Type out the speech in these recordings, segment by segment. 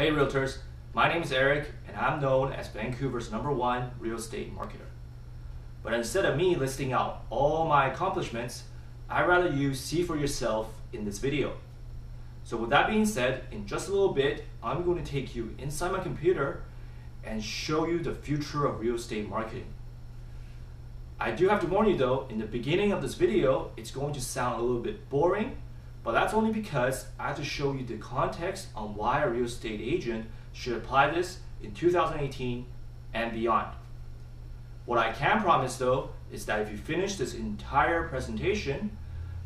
Hey Realtors, my name is Eric and I'm known as Vancouver's #1 real estate marketer. But instead of me listing out all my accomplishments, I'd rather you see for yourself in this video. So with that being said, in just a little bit, I'm going to take you inside my computer and show you the future of real estate marketing. I do have to warn you though, in the beginning of this video, it's going to sound a little bit boring, but that's only because I have to show you the context on why a real estate agent should apply this in 2018 and beyond. What I can promise though is that if you finish this entire presentation,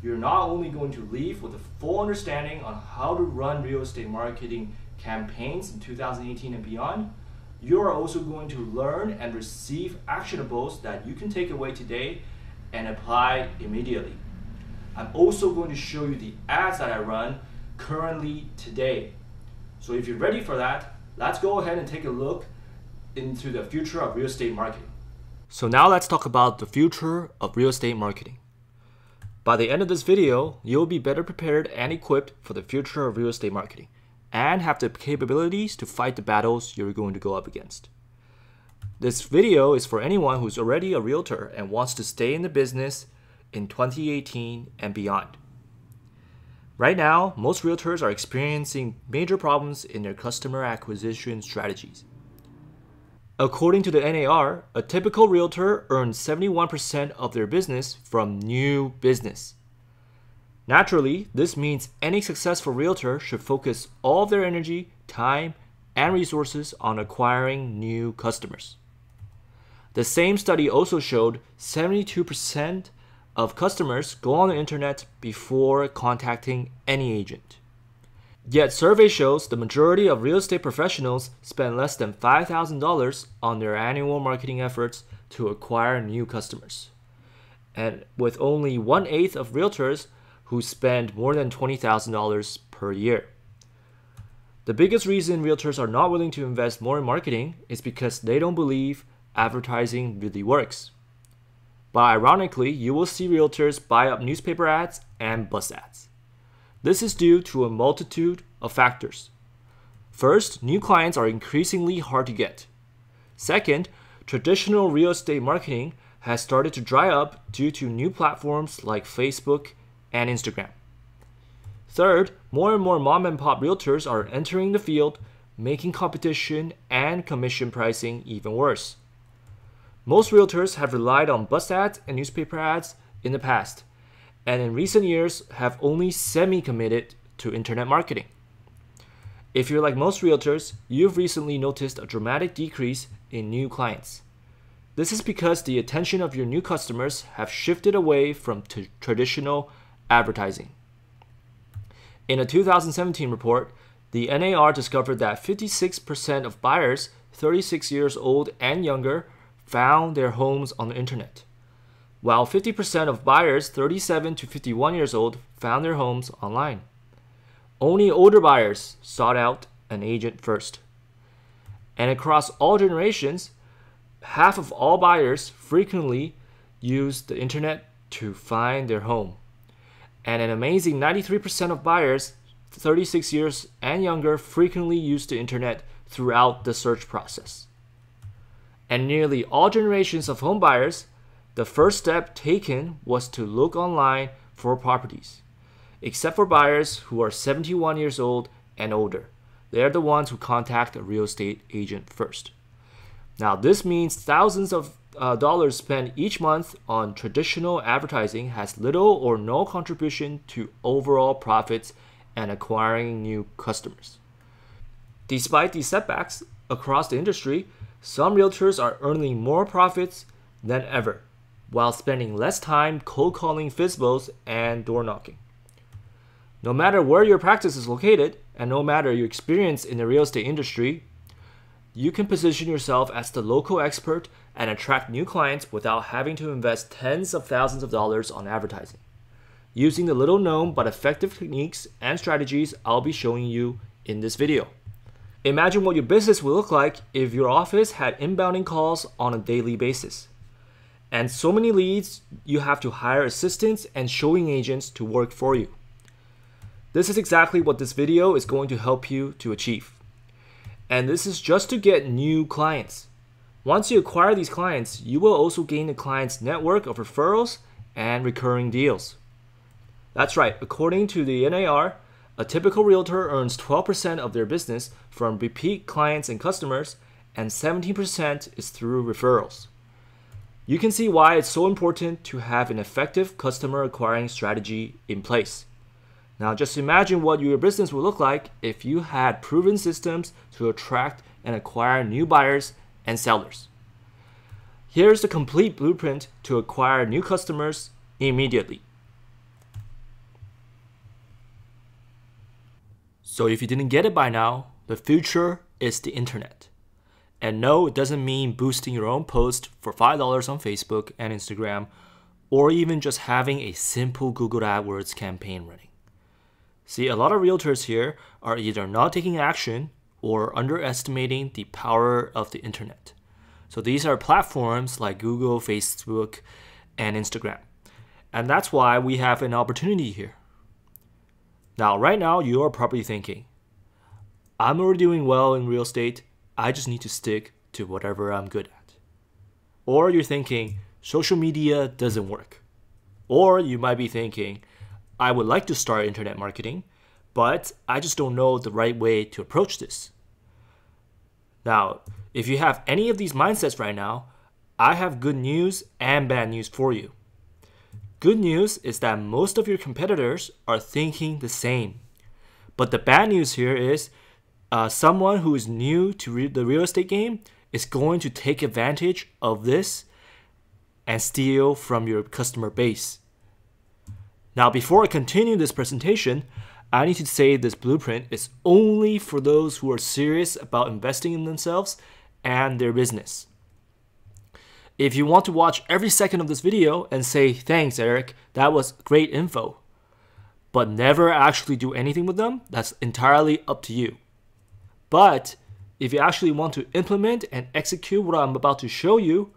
you're not only going to leave with a full understanding on how to run real estate marketing campaigns in 2018 and beyond, you are also going to learn and receive actionables that you can take away today and apply immediately. I'm also going to show you the ads that I run currently today. So if you're ready for that, let's go ahead and take a look into the future of real estate marketing. So now let's talk about the future of real estate marketing. By the end of this video, you'll be better prepared and equipped for the future of real estate marketing and have the capabilities to fight the battles you're going to go up against. This video is for anyone who's already a realtor and wants to stay in the business in 2018 and beyond. Right now, most realtors are experiencing major problems in their customer acquisition strategies. According to the NAR, a typical realtor earns 71% of their business from new business. Naturally, this means any successful realtor should focus all of their energy, time, and resources on acquiring new customers. The same study also showed 72% of customers go on the internet before contacting any agent. Yet survey shows the majority of real estate professionals spend less than $5,000 on their annual marketing efforts to acquire new customers. And with only 1/8 of realtors who spend more than $20,000 per year. The biggest reason realtors are not willing to invest more in marketing is because they don't believe advertising really works. But ironically, you will see realtors buy up newspaper ads and bus ads. This is due to a multitude of factors. First, new clients are increasingly hard to get. Second, traditional real estate marketing has started to dry up due to new platforms like Facebook and Instagram. Third, more and more mom and pop realtors are entering the field, making competition and commission pricing even worse. Most realtors have relied on bus ads and newspaper ads in the past, and in recent years have only semi-committed to internet marketing. If you're like most realtors, you've recently noticed a dramatic decrease in new clients. This is because the attention of your new customers have shifted away from traditional advertising. In a 2017 report, the NAR discovered that 56% of buyers 36 years old and younger found their homes on the internet, while 50% of buyers 37 to 51 years old found their homes online. Only older buyers sought out an agent first. And across all generations, half of all buyers frequently use the internet to find their home. And an amazing 93% of buyers 36 years and younger frequently use the internet throughout the search process. And nearly all generations of home buyers, the first step taken was to look online for properties, except for buyers who are 71 years old and older. They are the ones who contact a real estate agent first. Now, this means thousands of dollars spent each month on traditional advertising has little or no contribution to overall profits and acquiring new customers. Despite these setbacks across the industry, some realtors are earning more profits than ever, while spending less time cold calling FSBOs and door knocking. No matter where your practice is located, and no matter your experience in the real estate industry, you can position yourself as the local expert and attract new clients without having to invest tens of thousands of dollars on advertising, using the little known but effective techniques and strategies I'll be showing you in this video. Imagine what your business would look like if your office had inbounding calls on a daily basis, and so many leads you have to hire assistants and showing agents to work for you. This is exactly what this video is going to help you to achieve. And this is just to get new clients. Once you acquire these clients, you will also gain the client's network of referrals and recurring deals. That's right, according to the NAR, a typical realtor earns 12% of their business from repeat clients and customers, and 17% is through referrals. You can see why it's so important to have an effective customer acquiring strategy in place. Now just imagine what your business would look like if you had proven systems to attract and acquire new buyers and sellers. Here's the complete blueprint to acquire new customers immediately. So if you didn't get it by now, the future is the internet. And no, it doesn't mean boosting your own post for $5 on Facebook and Instagram, or even just having a simple Google AdWords campaign running. See, a lot of realtors here are either not taking action or underestimating the power of the internet. So these are platforms like Google, Facebook, and Instagram. And that's why we have an opportunity here. Now, right now, you are probably thinking, I'm already doing well in real estate. I just need to stick to whatever I'm good at. Or you're thinking, social media doesn't work. Or you might be thinking, I would like to start internet marketing, but I just don't know the right way to approach this. Now, if you have any of these mindsets right now, I have good news and bad news for you. Good news is that most of your competitors are thinking the same. But the bad news here is someone who is new to the real estate game is going to take advantage of this and steal from your customer base. Now, before I continue this presentation, I need to say this blueprint is only for those who are serious about investing in themselves and their business. If you want to watch every second of this video and say, thanks, Eric, that was great info, but never actually do anything with them, that's entirely up to you. But if you actually want to implement and execute what I'm about to show you,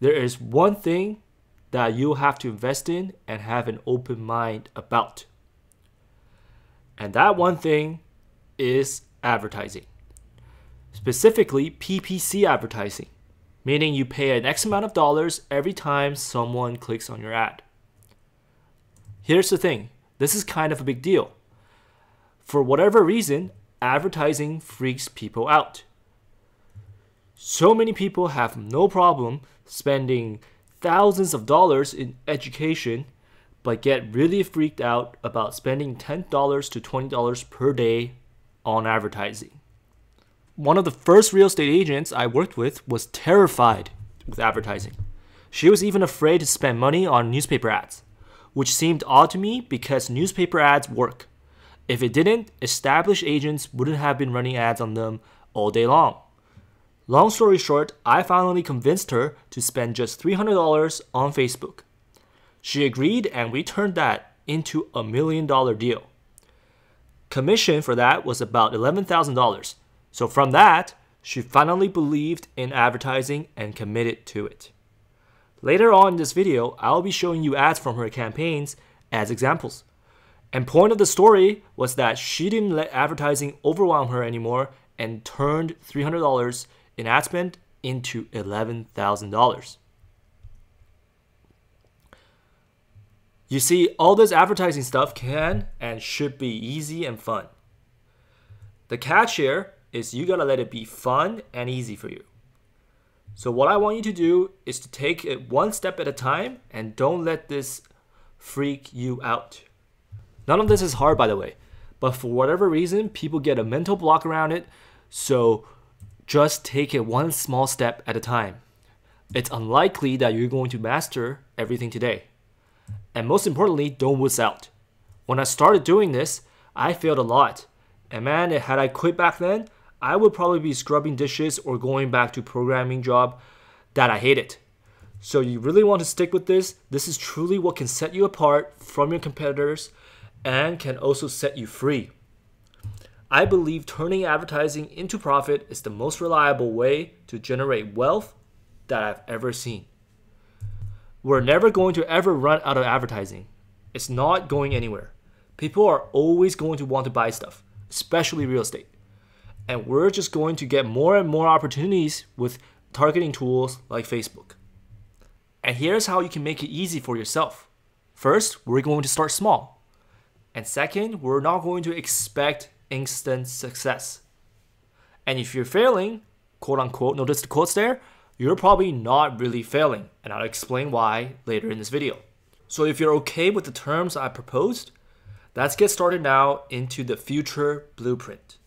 there is one thing that you'll have to invest in and have an open mind about. And that one thing is advertising. Specifically, PPC advertising, meaning you pay an X amount of dollars every time someone clicks on your ad. Here's the thing, this is kind of a big deal. For whatever reason, advertising freaks people out. So many people have no problem spending thousands of dollars in education, but get really freaked out about spending $10 to $20 per day on advertising. One of the first real estate agents I worked with was terrified with advertising. She was even afraid to spend money on newspaper ads, which seemed odd to me because newspaper ads work. If it didn't, established agents wouldn't have been running ads on them all day long. Long story short, I finally convinced her to spend just $300 on Facebook. She agreed and we turned that into $1 million deal. Commission for that was about $11,000. So from that, she finally believed in advertising and committed to it. Later on in this video, I'll be showing you ads from her campaigns as examples. And point of the story was that she didn't let advertising overwhelm her anymore and turned $300 in ad spend into $11,000. You see, all this advertising stuff can and should be easy and fun. The catch here is you gotta let it be fun and easy for you. So what I want you to do is to take it one step at a time and don't let this freak you out. None of this is hard, by the way, but for whatever reason, people get a mental block around it, so just take it one small step at a time. It's unlikely that you're going to master everything today. And most importantly, don't wuss out. When I started doing this, I failed a lot. And man, had I quit back then, I would probably be scrubbing dishes or going back to programming job that I hated. So you really want to stick with this. This is truly what can set you apart from your competitors and can also set you free. I believe turning advertising into profit is the most reliable way to generate wealth that I've ever seen. We're never going to ever run out of advertising. It's not going anywhere. People are always going to want to buy stuff, especially real estate. and we're just going to get more and more opportunities with targeting tools like Facebook. And here's how you can make it easy for yourself. First, we're going to start small. And second, we're not going to expect instant success. And if you're failing, quote unquote, notice the quotes there, you're probably not really failing. And I'll explain why later in this video. So if you're okay with the terms I proposed, let's get started now into the future blueprint.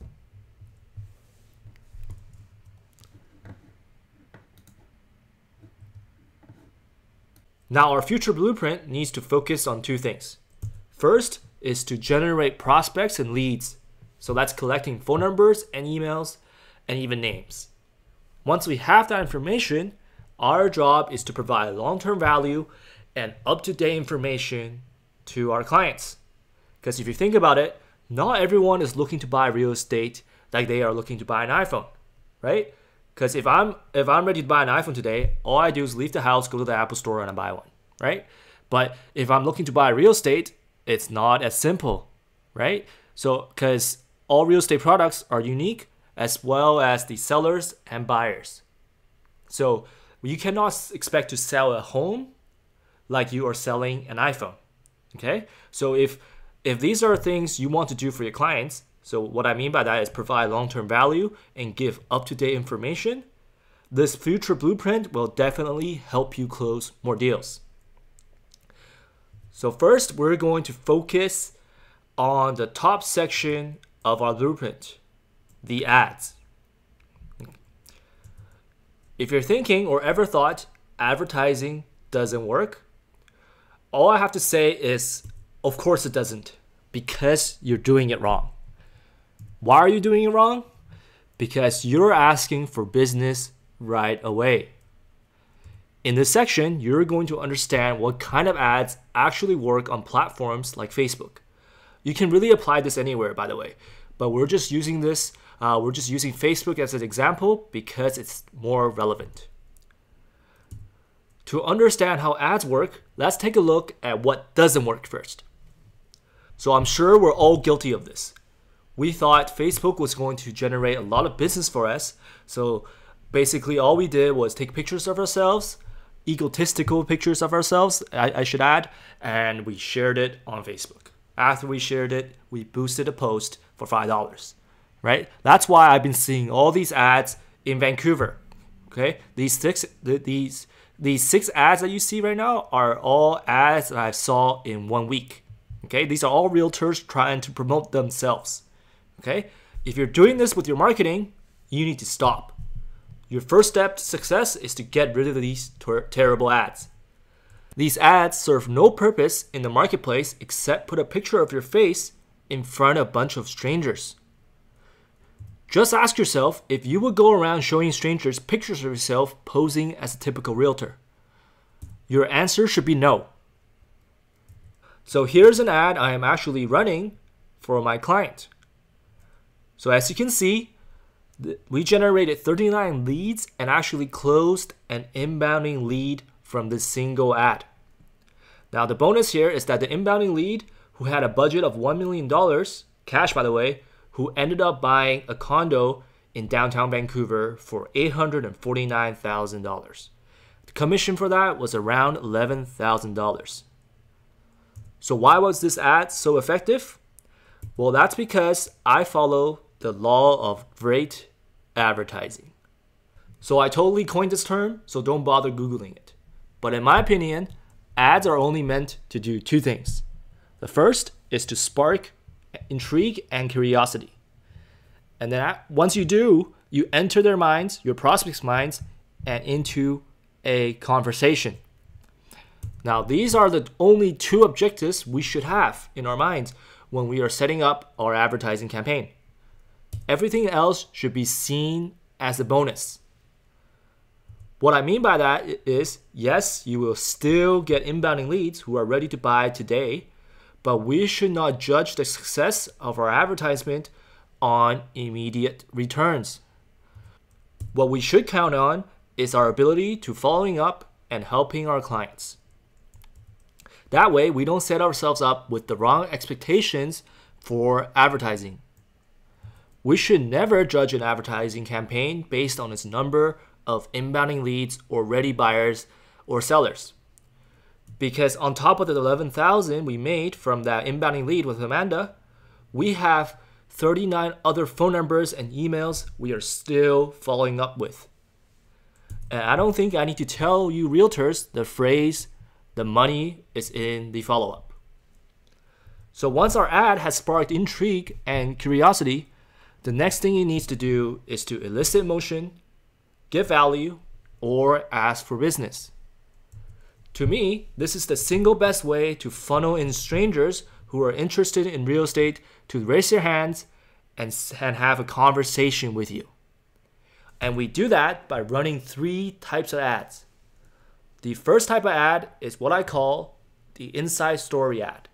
Now our future blueprint needs to focus on two things. First is to generate prospects and leads. So that's collecting phone numbers and emails and even names. Once we have that information, our job is to provide long-term value and up-to-date information to our clients. Because if you think about it, not everyone is looking to buy real estate like they are looking to buy an iPhone, right? Because if I'm ready to buy an iPhone today, all I do is leave the house, go to the Apple store, and I buy one, right? But if I'm looking to buy real estate, it's not as simple, right? So because all real estate products are unique, as well as the sellers and buyers. So you cannot expect to sell a home like you are selling an iPhone, okay? So if these are things you want to do for your clients, so what I mean by that is provide long-term value and give up-to-date information, this future blueprint will definitely help you close more deals. So first, we're going to focus on the top section of our blueprint, the ads. If you're thinking or ever thought advertising doesn't work, all I have to say is, of course it doesn't, because you're doing it wrong. Why are you doing it wrong? Because you're asking for business right away. In this section, you're going to understand what kind of ads actually work on platforms like Facebook. You can really apply this anywhere, by the way, but we're just using Facebook as an example because it's more relevant. To understand how ads work, let's take a look at what doesn't work first. So I'm sure we're all guilty of this. We thought Facebook was going to generate a lot of business for us. So basically all we did was take pictures of ourselves, egotistical pictures of ourselves, I should add, and we shared it on Facebook. After we shared it, we boosted a post for $5, right? That's why I've been seeing all these ads in Vancouver, okay? These six ads that you see right now are all ads that I saw in 1 week, okay? These are all realtors trying to promote themselves. Okay, if you're doing this with your marketing, you need to stop. Your first step to success is to get rid of these terrible ads. These ads serve no purpose in the marketplace except put a picture of your face in front of a bunch of strangers. Just ask yourself if you would go around showing strangers pictures of yourself posing as a typical realtor. Your answer should be no. So here's an ad I am actually running for my client. So as you can see, we generated 39 leads and actually closed an inbounding lead from this single ad. Now the bonus here is that the inbounding lead, who had a budget of $1 million, cash by the way, who ended up buying a condo in downtown Vancouver for $849,000. The commission for that was around $11,000. So why was this ad so effective? Well, that's because I follow the law of great advertising. So I totally coined this term, so don't bother Googling it. But in my opinion, ads are only meant to do two things. The first is to spark intrigue and curiosity. And then once you do, you enter their minds, your prospects' minds, and into a conversation. Now, these are the only two objectives we should have in our minds when we are setting up our advertising campaign. Everything else should be seen as a bonus. What I mean by that is, yes, you will still get inbounding leads who are ready to buy today, but we should not judge the success of our advertisement on immediate returns. What we should count on is our ability to following up and helping our clients. That way, we don't set ourselves up with the wrong expectations for advertising. We should never judge an advertising campaign based on its number of inbounding leads or ready buyers or sellers. Because on top of the 11,000 we made from that inbounding lead with Amanda, we have 39 other phone numbers and emails we are still following up with. And I don't think I need to tell you realtors the phrase, the money is in the follow-up. So once our ad has sparked intrigue and curiosity, the next thing it needs to do is to elicit emotion, give value, or ask for business. To me, this is the single best way to funnel in strangers who are interested in real estate to raise their hands and have a conversation with you. And we do that by running 3 types of ads. The first type of ad is what I call the inside story ad.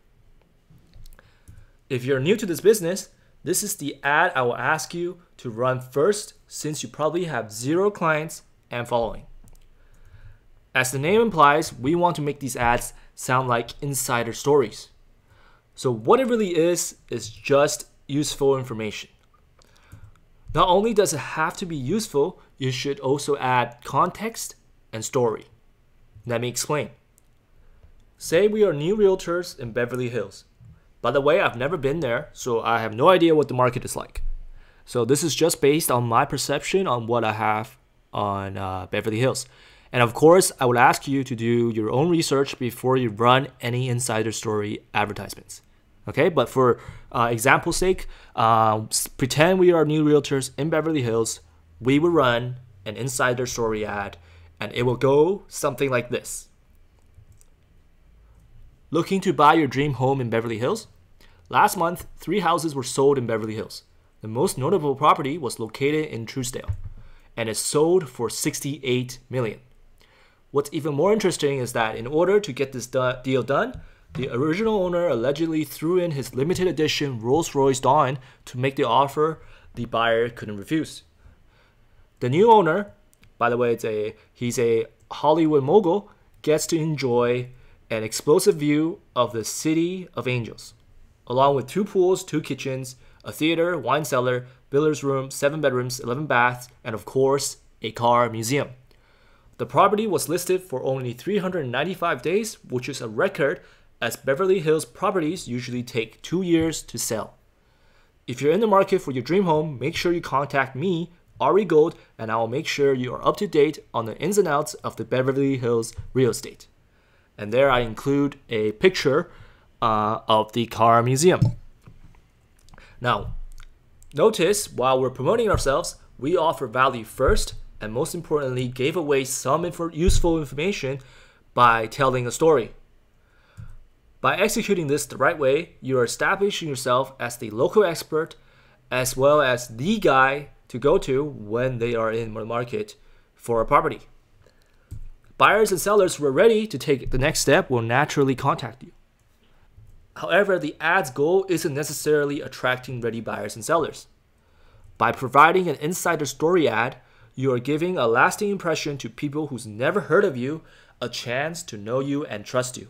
If you're new to this business, this is the ad I will ask you to run first, since you probably have 0 clients and following. As the name implies, we want to make these ads sound like insider stories. So what it really is just useful information. Not only does it have to be useful, you should also add context and story. Let me explain. Say we are new realtors in Beverly Hills. By the way, I've never been there, so I have no idea what the market is like. So this is just based on my perception on what I have on Beverly Hills. And of course, I would ask you to do your own research before you run any insider story advertisements. Okay, but for example's sake, pretend we are new realtors in Beverly Hills. We will run an insider story ad, and it will go something like this. Looking to buy your dream home in Beverly Hills? Last month, 3 houses were sold in Beverly Hills. The most notable property was located in Truesdale, and it sold for $68 million. What's even more interesting is that in order to get this deal done, the original owner allegedly threw in his limited edition Rolls-Royce Dawn to make the offer the buyer couldn't refuse. The new owner, by the way, he's a Hollywood mogul, gets to enjoy an explosive view of the City of Angels, along with 2 pools, 2 kitchens, a theater, wine cellar, billiards room, 7 bedrooms, 11 baths, and of course, a car museum. The property was listed for only 395 days, which is a record, as Beverly Hills properties usually take 2 years to sell. If you're in the market for your dream home, make sure you contact me, Ari Gold, and I will make sure you are up to date on the ins and outs of the Beverly Hills real estate. And there I include a picture of the car museum. Now, notice while we're promoting ourselves, we offer value first, and most importantly, gave away some useful information by telling a story. By executing this the right way, you are establishing yourself as the local expert as well as the guy to go to when they are in the market for a property. Buyers and sellers who are ready to take the next step will naturally contact you. However, the ad's goal isn't necessarily attracting ready buyers and sellers. By providing an insider story ad, you are giving a lasting impression to people who's never heard of you a chance to know you and trust you.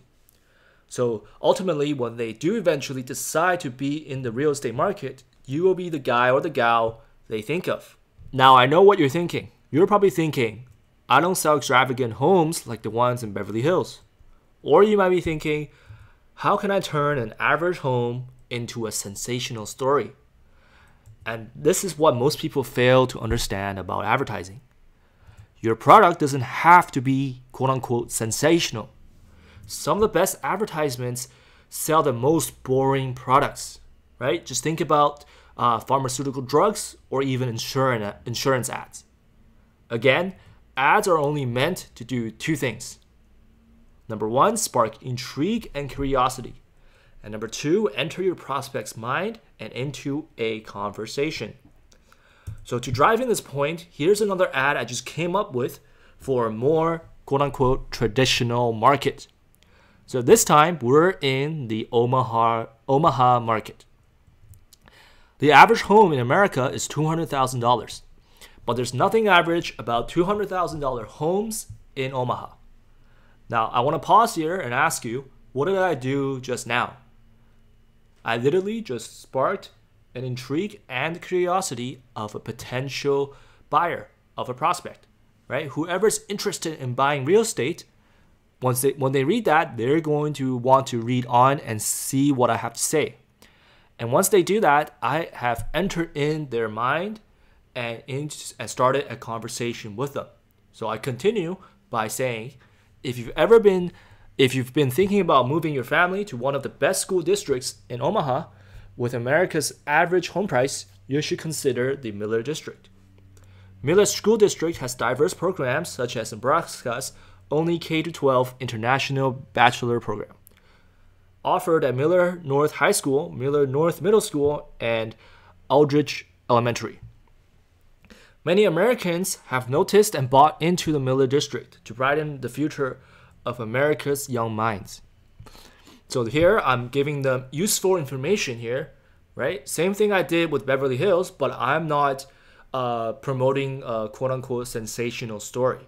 So ultimately, when they do eventually decide to be in the real estate market, you will be the guy or the gal they think of. Now, I know what you're thinking. You're probably thinking, I don't sell extravagant homes like the ones in Beverly Hills. Or you might be thinking, how can I turn an average home into a sensational story? And this is what most people fail to understand about advertising. Your product doesn't have to be quote-unquote sensational. Some of the best advertisements sell the most boring products, right? Just think about pharmaceutical drugs or even insurance ads. Again, ads are only meant to do 2 things. Number 1, spark intrigue and curiosity. And number 2, enter your prospect's mind and into a conversation. So to drive in this point, here's another ad I just came up with for a more quote-unquote traditional market. So this time, we're in the Omaha market. The average home in America is $200,000, but there's nothing average about $200,000 homes in Omaha. Now, I want to pause here and ask you, what did I do just now? I literally just sparked an intrigue and curiosity of a potential buyer, of a prospect, right? Whoever's interested in buying real estate, when they read that, they're going to want to read on and see what I have to say. And once they do that, I have entered in their mind and started a conversation with them. So I continue by saying, if you've been thinking about moving your family to one of the best school districts in Omaha with America's average home price, you should consider the Miller District. Miller School District has diverse programs such as Nebraska's only K-12 international bachelor program, offered at Miller North High School, Miller North Middle School, and Aldrich Elementary. Many Americans have noticed and bought into the Miller District to brighten the future of America's young minds. So here I'm giving them useful information here, right? Same thing I did with Beverly Hills, but I'm not promoting a quote-unquote sensational story.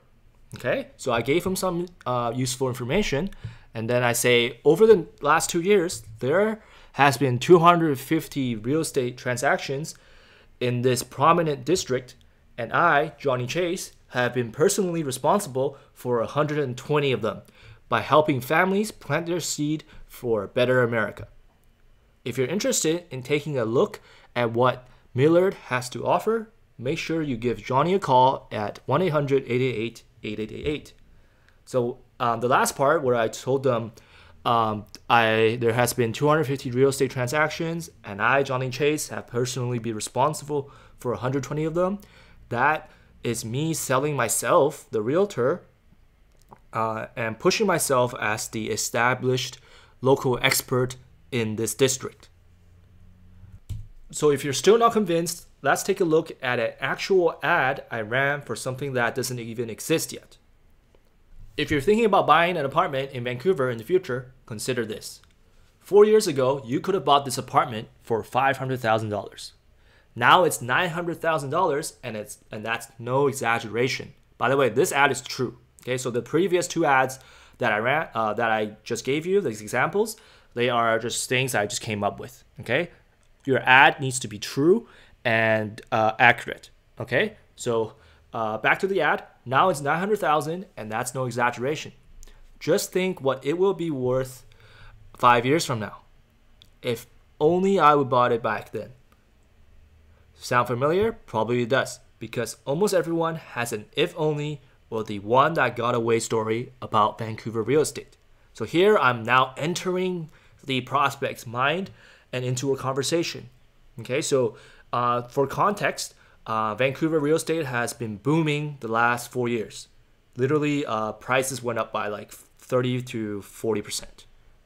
Okay, so I gave them some useful information, and then I say, over the last 2 years, there has been 250 real estate transactions in this prominent district, and I, Johnny Chase, have been personally responsible for 120 of them by helping families plant their seed for a better America. If you're interested in taking a look at what Millard has to offer, make sure you give Johnny a call at 1-800-888-8888. So the last part where I told them there has been 250 real estate transactions and I, Johnny Chase, have personally been responsible for 120 of them, that is me selling myself, the realtor, and pushing myself as the established local expert in this district. So if you're still not convinced, let's take a look at an actual ad I ran for something that doesn't even exist yet. If you're thinking about buying an apartment in Vancouver in the future, consider this. 4 years ago, you could have bought this apartment for $500,000. Now it's $900,000, and that's no exaggeration. By the way, this ad is true. Okay, so the previous two ads that I ran, that I just gave you, these examples, they are just things I just came up with. Okay, your ad needs to be true and accurate. Okay, so back to the ad. Now it's $900,000, and that's no exaggeration. Just think what it will be worth 5 years from now. If only I would bought it back then. Sound familiar? Probably it does, because almost everyone has an if only or the one that got away story about Vancouver real estate. So here I'm now entering the prospect's mind and into a conversation. Okay, so for context, Vancouver real estate has been booming the last 4 years. Literally, prices went up by like 30 to 40%.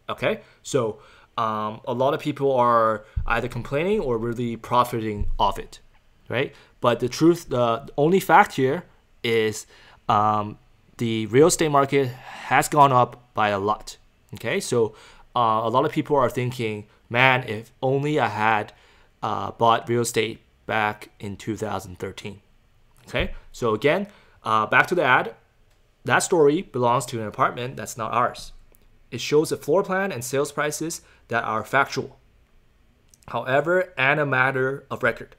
Okay, so a lot of people are either complaining or really profiting off it, right? But the only fact here is the real estate market has gone up by a lot. Okay, so a lot of people are thinking, man, if only I had bought real estate back in 2013. Okay, so again, back to the ad. That story belongs to an apartment that's not ours. It shows a floor plan and sales prices that are factual, however, and a matter of record.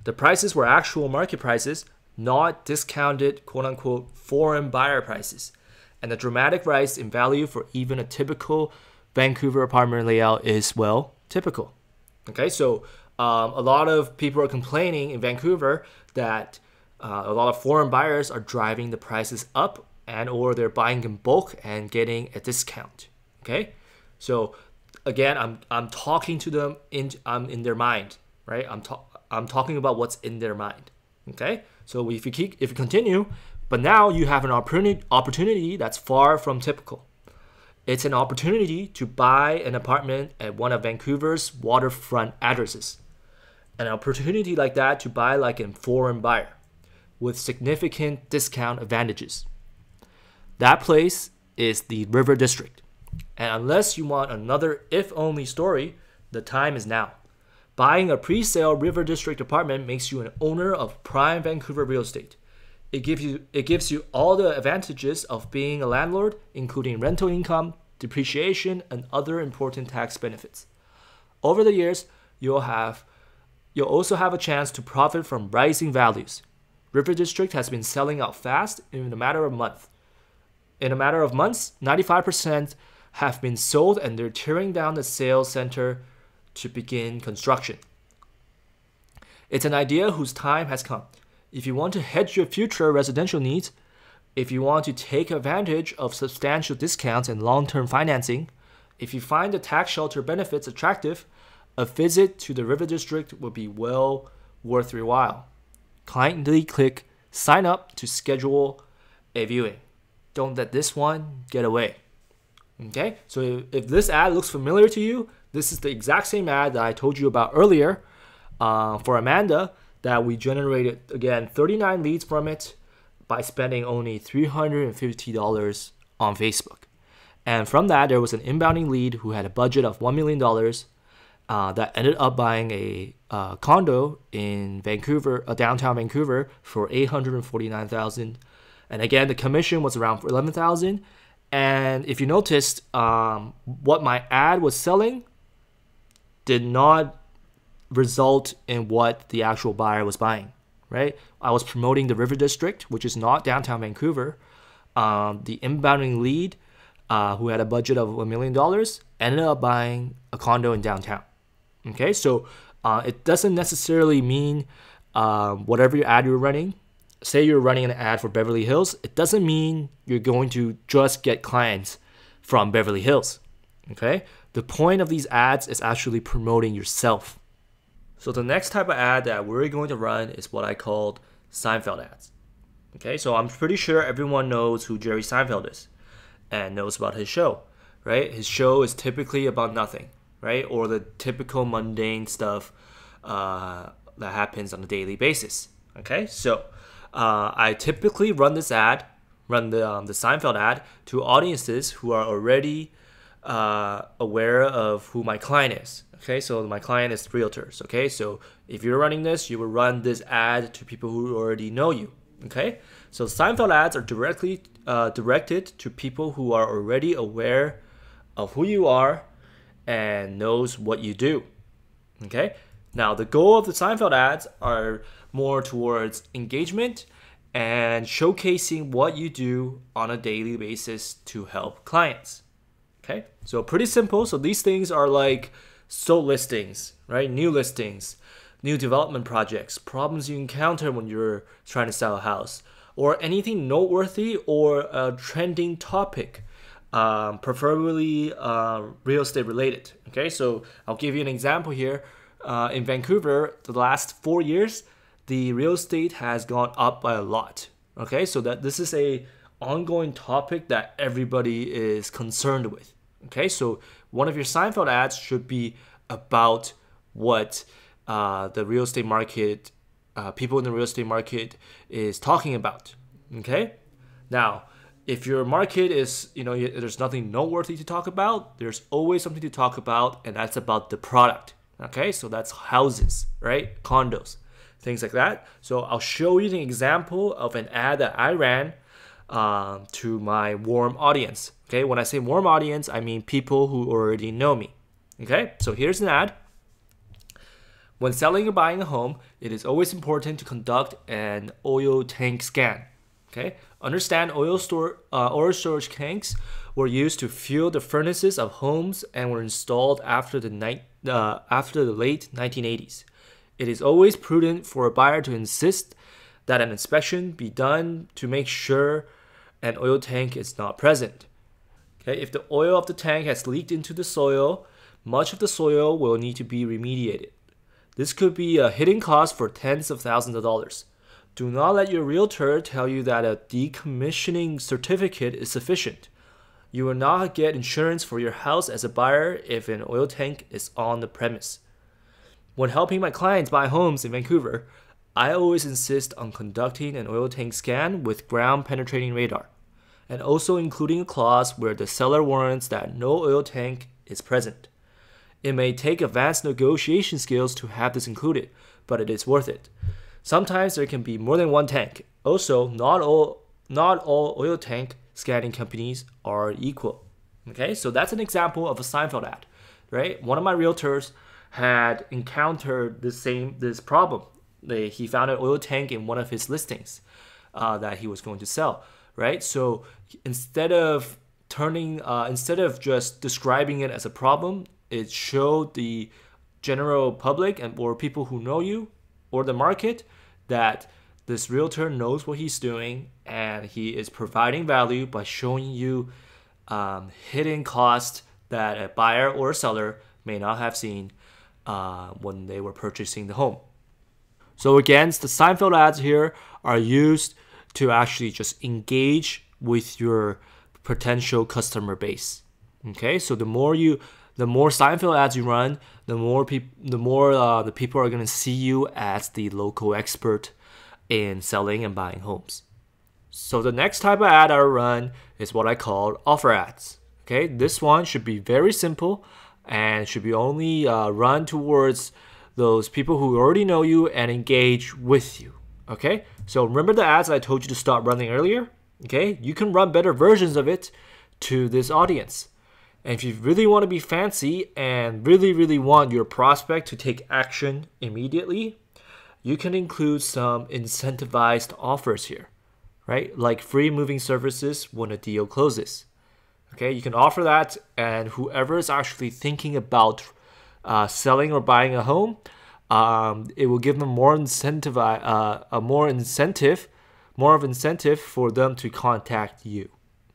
The prices were actual market prices, not discounted quote-unquote foreign buyer prices, and the dramatic rise in value for even a typical Vancouver apartment layout is, well, typical. Okay, so a lot of people are complaining in Vancouver that a lot of foreign buyers are driving the prices up, and or they're buying in bulk and getting a discount. Okay, so again, I'm talking to them in their mind, right? I'm talking about what's in their mind. Okay, so if you continue, but now you have an opportunity that's far from typical. It's an opportunity to buy an apartment at one of Vancouver's waterfront addresses. An opportunity like that to buy like a foreign buyer with significant discount advantages. That place is the River District. And unless you want another if-only story, the time is now. Buying a pre-sale River District apartment makes you an owner of prime Vancouver real estate. It gives you all the advantages of being a landlord, including rental income, depreciation, and other important tax benefits. Over the years, you'll have you'll also have a chance to profit from rising values. River District has been selling out fast in a matter of months. In a matter of months, 95% have been sold and they're tearing down the sales center to begin construction. It's an idea whose time has come. If you want to hedge your future residential needs, if you want to take advantage of substantial discounts and long-term financing, if you find the tax shelter benefits attractive, a visit to the River District will be well worth your while. Kindly click sign up to schedule a viewing. Don't let this one get away. Okay, so if this ad looks familiar to you, this is the exact same ad that I told you about earlier for Amanda, that we generated, again, 39 leads from it by spending only $350 on Facebook. And from that, there was an inbounding lead who had a budget of $1 million that ended up buying a condo in Vancouver, downtown Vancouver, for $849,000. And again, the commission was around $11,000. And if you noticed, what my ad was selling did not result in what the actual buyer was buying, right? I was promoting the River District, which is not downtown Vancouver. The inbounding lead, who had a budget of $1 million, ended up buying a condo in downtown. Okay, so it doesn't necessarily mean whatever your ad you're running. Say you're running an ad for Beverly Hills, it doesn't mean you're going to just get clients from Beverly Hills. Okay, the point of these ads is actually promoting yourself. So the next type of ad that we're going to run is what I called Seinfeld ads. Okay, so I'm pretty sure everyone knows who Jerry Seinfeld is and knows about his show, right? His show is typically about nothing, right? Or the typical mundane stuff that happens on a daily basis. Okay, so I typically run this ad, run the Seinfeld ad to audiences who are already aware of who my client is. Okay, so my client is Realtors. Okay, so if you're running this, you will run this ad to people who already know you. Okay, so Seinfeld ads are directly directed to people who are already aware of who you are and knows what you do. Okay, now the goal of the Seinfeld ads are more towards engagement and showcasing what you do on a daily basis to help clients. Okay, so pretty simple. So these things are like sold listings, right? New listings, new development projects, problems you encounter when you're trying to sell a house, or anything noteworthy or a trending topic, preferably real estate related. Okay, so I'll give you an example here. In Vancouver, the last 4 years, the real estate has gone up by a lot. Okay, so that this is a ongoing topic that everybody is concerned with. Okay, so one of your Seinfeld ads should be about what the real estate market, people in the real estate market is talking about. Okay, now if your market is, there's nothing noteworthy to talk about, there's always something to talk about, and that's about the product. Okay, so that's houses, right? Condos, things like that. So I'll show you an example of an ad that I ran to my warm audience. Okay, when I say warm audience, I mean people who already know me. Okay, so here's an ad. When selling or buying a home, it is always important to conduct an oil tank scan. Okay, understand oil storage tanks were used to fuel the furnaces of homes and were installed after the late 1980s. It is always prudent for a buyer to insist that an inspection be done to make sure an oil tank is not present. Okay, if the oil of the tank has leaked into the soil, much of the soil will need to be remediated. This could be a hidden cost for tens of thousands of dollars. Do not let your realtor tell you that a decommissioning certificate is sufficient. You will not get insurance for your house as a buyer if an oil tank is on the premise. When helping my clients buy homes in Vancouver, I always insist on conducting an oil tank scan with ground penetrating radar, and also including a clause where the seller warrants that no oil tank is present. It may take advanced negotiation skills to have this included, but it is worth it. Sometimes there can be more than one tank. Also, not all oil tank scanning companies are equal. Okay, so that's an example of a Seinfeld ad, right? One of my realtors had encountered this problem. He found an oil tank in one of his listings that he was going to sell, right? So instead of just describing it as a problem, it showed the general public or people who know you or the market that this realtor knows what he's doing, and he is providing value by showing you hidden costs that a buyer or a seller may not have seen when they were purchasing the home. So again, the Seinfeld ads here are used to actually just engage with your potential customer base. Okay, so the more Seinfeld ads you run, the more the people are going to see you as the local expert in selling and buying homes. So the next type of ad I run is what I call offer ads. Okay, this one should be very simple and should be only run towards those people who already know you and engage with you. Okay, so remember the ads I told you to start running earlier? Okay, you can run better versions of it to this audience. And if you really want to be fancy and really want your prospect to take action immediately, you can include some incentivized offers here, right? Like free moving services when a deal closes. Okay, you can offer that, and whoever is actually thinking about selling or buying a home, it will give them more incentive for them to contact you.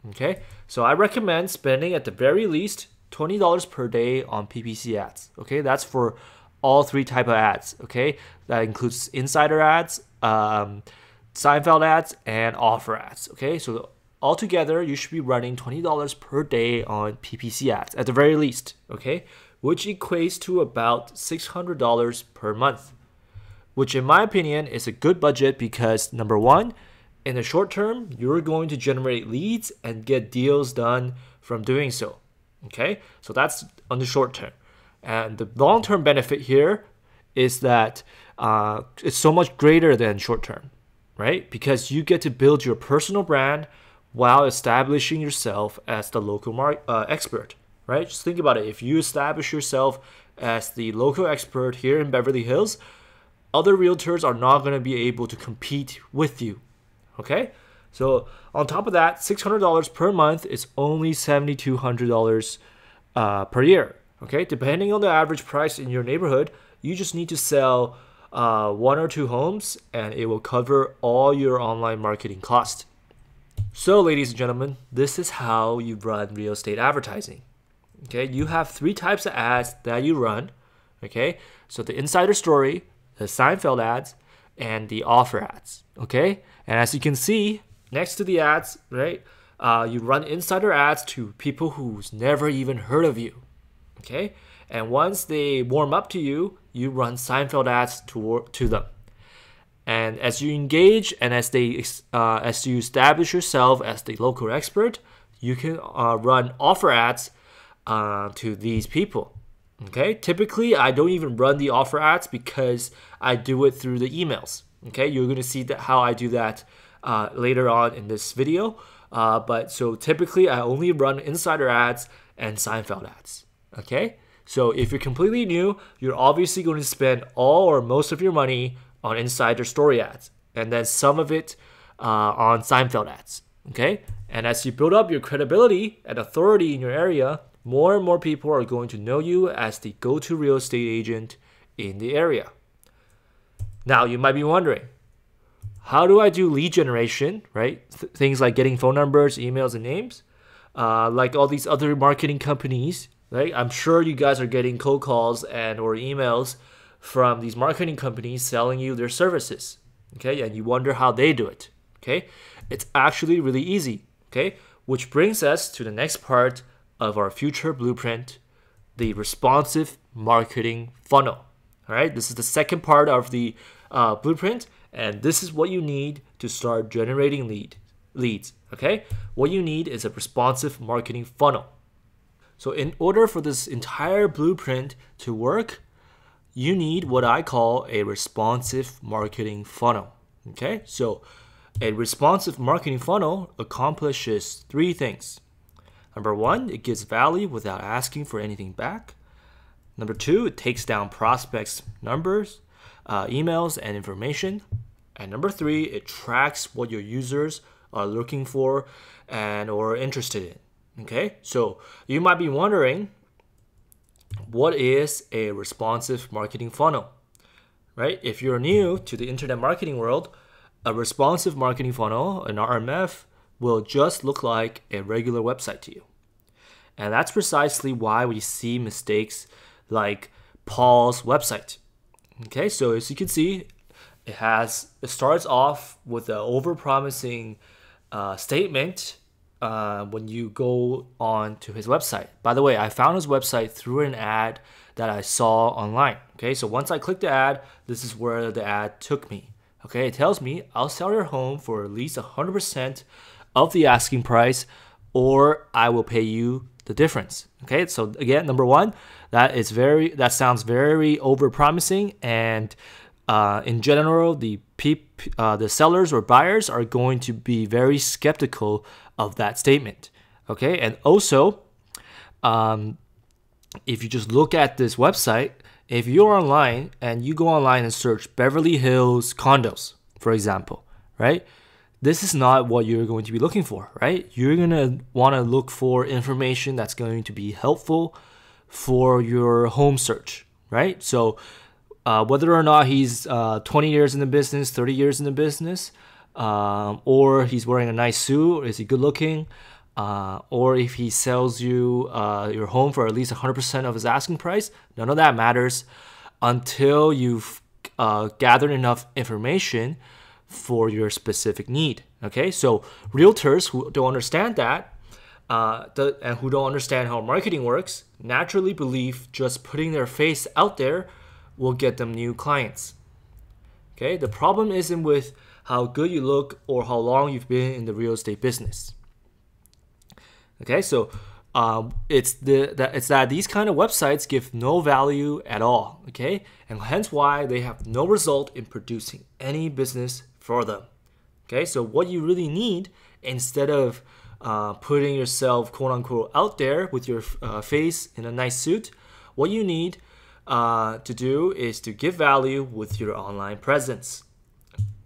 Okay, so I recommend spending at the very least $20 per day on PPC ads. Okay, that's for all three type of ads. Okay, that includes insider ads, Seinfeld ads, and offer ads. Okay, so altogether you should be running $20 per day on PPC ads at the very least. Okay, which equates to about $600 per month, which in my opinion is a good budget because number one, in the short term, you're going to generate leads and get deals done from doing so. Okay, so that's on the short term. And the long-term benefit here is that it's so much greater than short term, right? Because you get to build your personal brand while establishing yourself as the local expert, right? Just think about it. If you establish yourself as the local expert here in Beverly Hills, other realtors are not going to be able to compete with you. Okay, so on top of that, $600 per month is only $7,200 per year. Okay, depending on the average price in your neighborhood, you just need to sell 1 or 2 homes, and it will cover all your online marketing costs. So, ladies and gentlemen, this is how you run real estate advertising. Okay, you have 3 types of ads that you run. Okay, so the insider story, the Seinfeld ads, and the offer ads. Okay, and as you can see next to the ads, right, you run insider ads to people who's never even heard of you. Okay, and once they warm up to you, you run Seinfeld ads to them. And as you engage and as you establish yourself as the local expert, you can run offer ads to these people. Okay, typically I don't even run the offer ads because I do it through the emails. Okay, you're going to see how I do that later on in this video. But so typically I only run insider ads and Seinfeld ads. Okay, so if you're completely new, you're obviously going to spend all or most of your money on insider story ads, and then some of it on Seinfeld ads. Okay, and as you build up your credibility and authority in your area, more and more people are going to know you as the go-to real estate agent in the area. Now, you might be wondering, how do I do lead generation, right? Things like getting phone numbers, emails, and names, like all these other marketing companies, right? I'm sure you guys are getting cold calls or emails from these marketing companies selling you their services, okay? And you wonder how they do it, okay? It's actually really easy, okay? Which brings us to the next part of our future blueprint, the responsive marketing funnel. All right, this is the second part of the blueprint, and this is what you need to start generating leads. Okay, what you need is a responsive marketing funnel. So in order for this entire blueprint to work, you need what I call a responsive marketing funnel. Okay, so a responsive marketing funnel accomplishes 3 things. Number 1, it gives value without asking for anything back. Number 2, it takes down prospects' numbers, emails, and information. And number 3, it tracks what your users are looking for and or interested in. Okay, so you might be wondering, what is a responsive marketing funnel? Right? If you're new to the internet marketing world, a responsive marketing funnel, an RMF, will just look like a regular website to you. And that's precisely why we see mistakes like Paul's website. Okay, so as you can see, it starts off with an over-promising statement when you go on to his website. By the way, I found his website through an ad that I saw online. Okay, so once I clicked the ad, this is where the ad took me. Okay, it tells me, I'll sell your home for at least 100% of the asking price, or I will pay you the difference. Okay, so again, number 1, that sounds very over-promising, and in general, the sellers or buyers are going to be very skeptical of that statement. Okay, and also, if you just look at this website, if you're online and you go online and search Beverly Hills condos, for example, right? This is not what you're going to be looking for, right? You're going to want to look for information that's going to be helpful for your home search, right? So whether or not he's 20 years in the business, 30 years in the business, or he's wearing a nice suit, or is he good looking, or if he sells you your home for at least 100% of his asking price, none of that matters until you've gathered enough information for your specific need. Okay, so realtors who don't understand that and who don't understand how marketing works naturally believe just putting their face out there will get them new clients. Okay, the problem isn't with how good you look or how long you've been in the real estate business. Okay, so it's that these kind of websites give no value at all. Okay, and hence why they have no result in producing any business for them. Okay, so what you really need, instead of putting yourself quote unquote out there with your face in a nice suit, what you need to do is to give value with your online presence.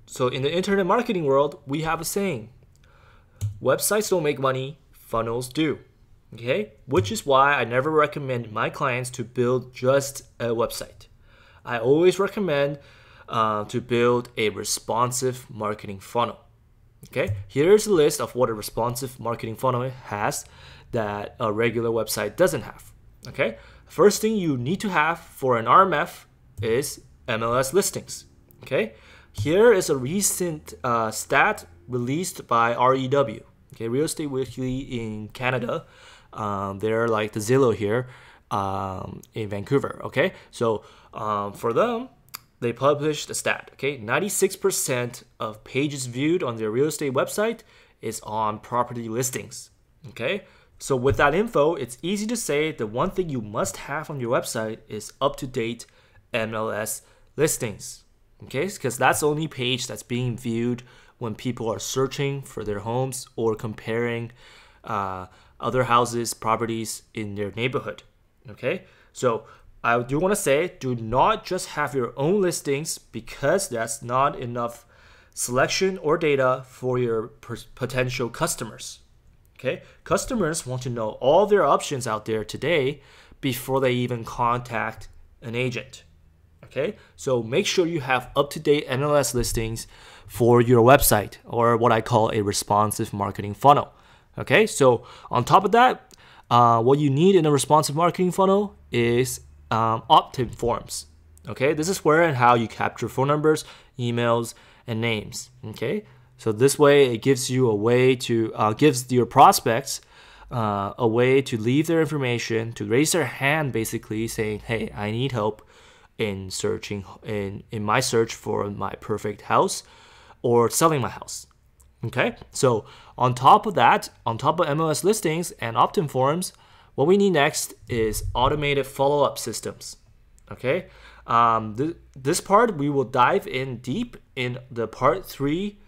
So in the internet marketing world, we have a saying: websites don't make money, funnels do. Okay, which is why I never recommend my clients to build just a website. I always recommend to build a responsive marketing funnel. Okay, here's a list of what a responsive marketing funnel has that a regular website doesn't have. Okay, first thing you need to have for an RMF is MLS listings. Okay, here is a recent stat released by REW. Okay, Real Estate Weekly in Canada. They're like the Zillow here in Vancouver. Okay, so for them, they published a stat. Okay, 96% of pages viewed on their real estate website is on property listings. Okay, so with that info, it's easy to say the one thing you must have on your website is up-to-date MLS listings. Okay, because that's the only page that's being viewed when people are searching for their homes or comparing other houses, properties in their neighborhood. Okay, so I do want to say, do not just have your own listings, because that's not enough selection or data for your potential customers. Okay, customers want to know all their options out there today before they even contact an agent. Okay, so make sure you have up-to-date MLS listings for your website, or what I call a responsive marketing funnel. Okay, so on top of that, what you need in a responsive marketing funnel is opt-in forms. Okay, this is where and how you capture phone numbers, emails, and names. Okay, so this way it gives you a way to gives your prospects a way to leave their information, to raise their hand, basically saying, hey, I need help in searching in my search for my perfect house or selling my house. Okay, so on top of that, on top of MLS listings and opt-in forms, what we need next is automated follow-up systems. Okay, this part we will dive in deep in the part 3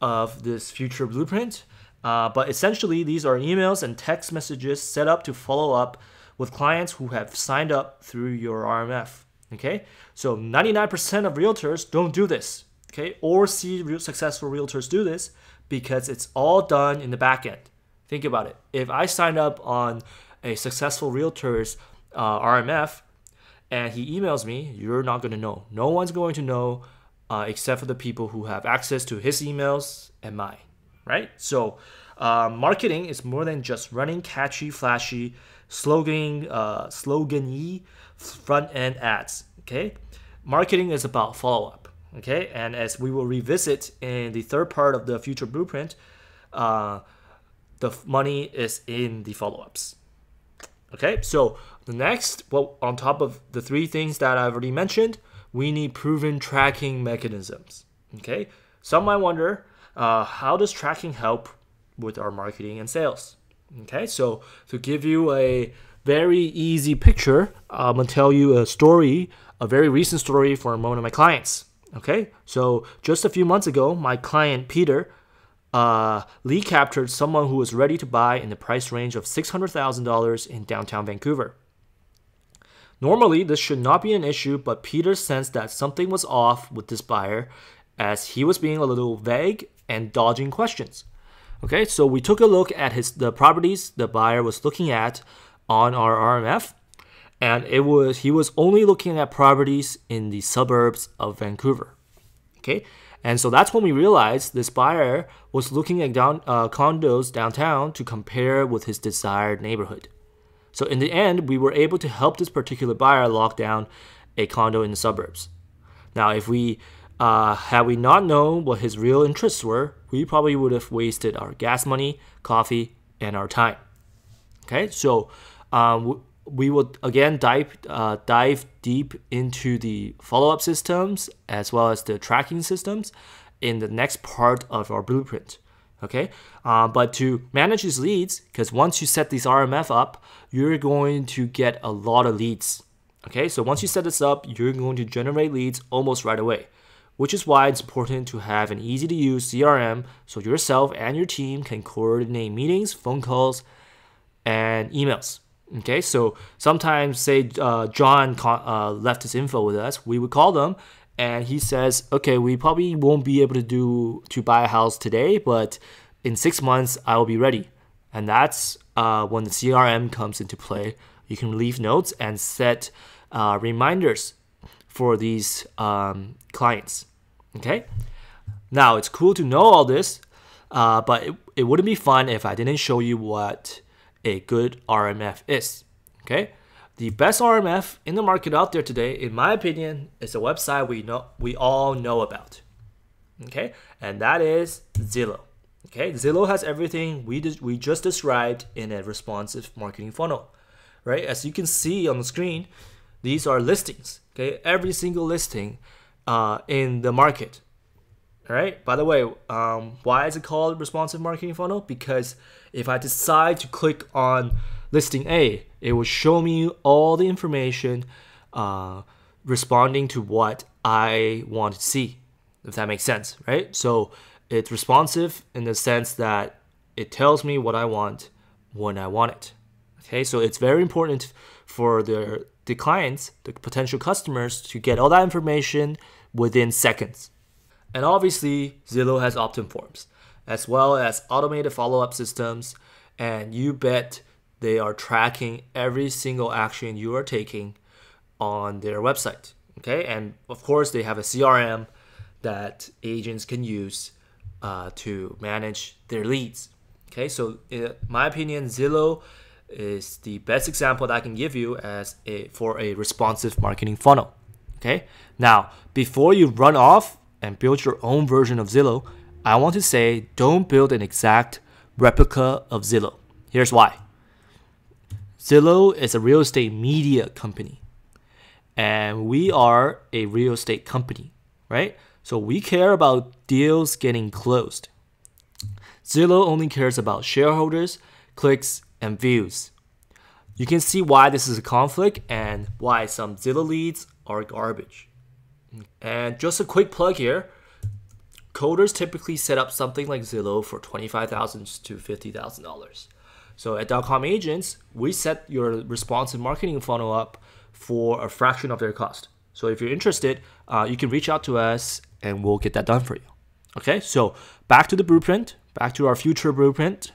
of this future blueprint. But essentially, these are emails and text messages set up to follow up with clients who have signed up through your RMF. Okay, so 99% of realtors don't do this. Okay, or see successful realtors do this because it's all done in the back end. Think about it. If I sign up on a successful realtor's RMF and he emails me, you're not going to know. No one's going to know except for the people who have access to his emails and mine, right? So marketing is more than just running catchy, flashy, slogan-y front-end ads, okay? Marketing is about follow-up, okay? And as we will revisit in the third part of the future blueprint, the money is in the follow-ups. Okay, so the next, well, on top of the three things that I've already mentioned, we need proven tracking mechanisms. Okay, some might wonder, how does tracking help with our marketing and sales? Okay, so to give you a very easy picture, I'm gonna tell you a story, a very recent story from one of my clients. Okay, so just a few months ago, my client Peter lead captured someone who was ready to buy in the price range of $600,000 in downtown Vancouver. Normally, this should not be an issue, but Peter sensed that something was off with this buyer as he was being a little vague and dodging questions. Okay, so we took a look at the properties the buyer was looking at on our RMF, and he was only looking at properties in the suburbs of Vancouver. Okay, and so that's when we realized this buyer was looking at condos downtown to compare with his desired neighborhood. So in the end, we were able to help this particular buyer lock down a condo in the suburbs. Now, if had we not known what his real interests were, we probably would have wasted our gas money, coffee, and our time. Okay, so we will again dive deep into the follow-up systems as well as the tracking systems in the next part of our blueprint. Okay, but to manage these leads, because once you set these RMF up, you're going to get a lot of leads. Okay, so once you set this up, you're going to generate leads almost right away, which is why it's important to have an easy-to-use CRM so yourself and your team can coordinate meetings, phone calls, and emails. Okay, so sometimes, say John left his info with us, we would call them, and he says, okay, we probably won't be able to buy a house today, but in 6 months, I will be ready. And that's when the CRM comes into play. You can leave notes and set reminders for these clients. Okay. Now, it's cool to know all this, but it wouldn't be fun if I didn't show you what a good RMF is. Okay. The best RMF in the market out there today, in my opinion, is a website we all know about. Okay, and that is Zillow. Okay, Zillow has everything we just described in a responsive marketing funnel. Right, as you can see on the screen, these are listings. Okay, every single listing in the market. All right. By the way, why is it called responsive marketing funnel? Because if I decide to click on listing A, it will show me all the information responding to what I want to see, if that makes sense, right? So it's responsive in the sense that it tells me what I want when I want it. Okay, so it's very important for the clients, the potential customers, to get all that information within seconds. And obviously, Zillow has opt-in forms, as well as automated follow-up systems, and you bet they are tracking every single action you are taking on their website. Okay, and of course, they have a CRM that agents can use to manage their leads. Okay, so in my opinion, Zillow is the best example that I can give you for a responsive marketing funnel. Okay, now before you run off and build your own version of Zillow, I want to say don't build an exact replica of Zillow. Here's why. Zillow is a real estate media company, and we are a real estate company, right? So we care about deals getting closed. Zillow only cares about shareholders, clicks, and views. You can see why this is a conflict and why some Zillow leads are garbage. And just a quick plug here, coders typically set up something like Zillow for $25,000 to $50,000. So at .com Agents, we set your responsive marketing funnel up for a fraction of their cost. So if you're interested, you can reach out to us and we'll get that done for you. Okay, so back to the blueprint, back to our future blueprint.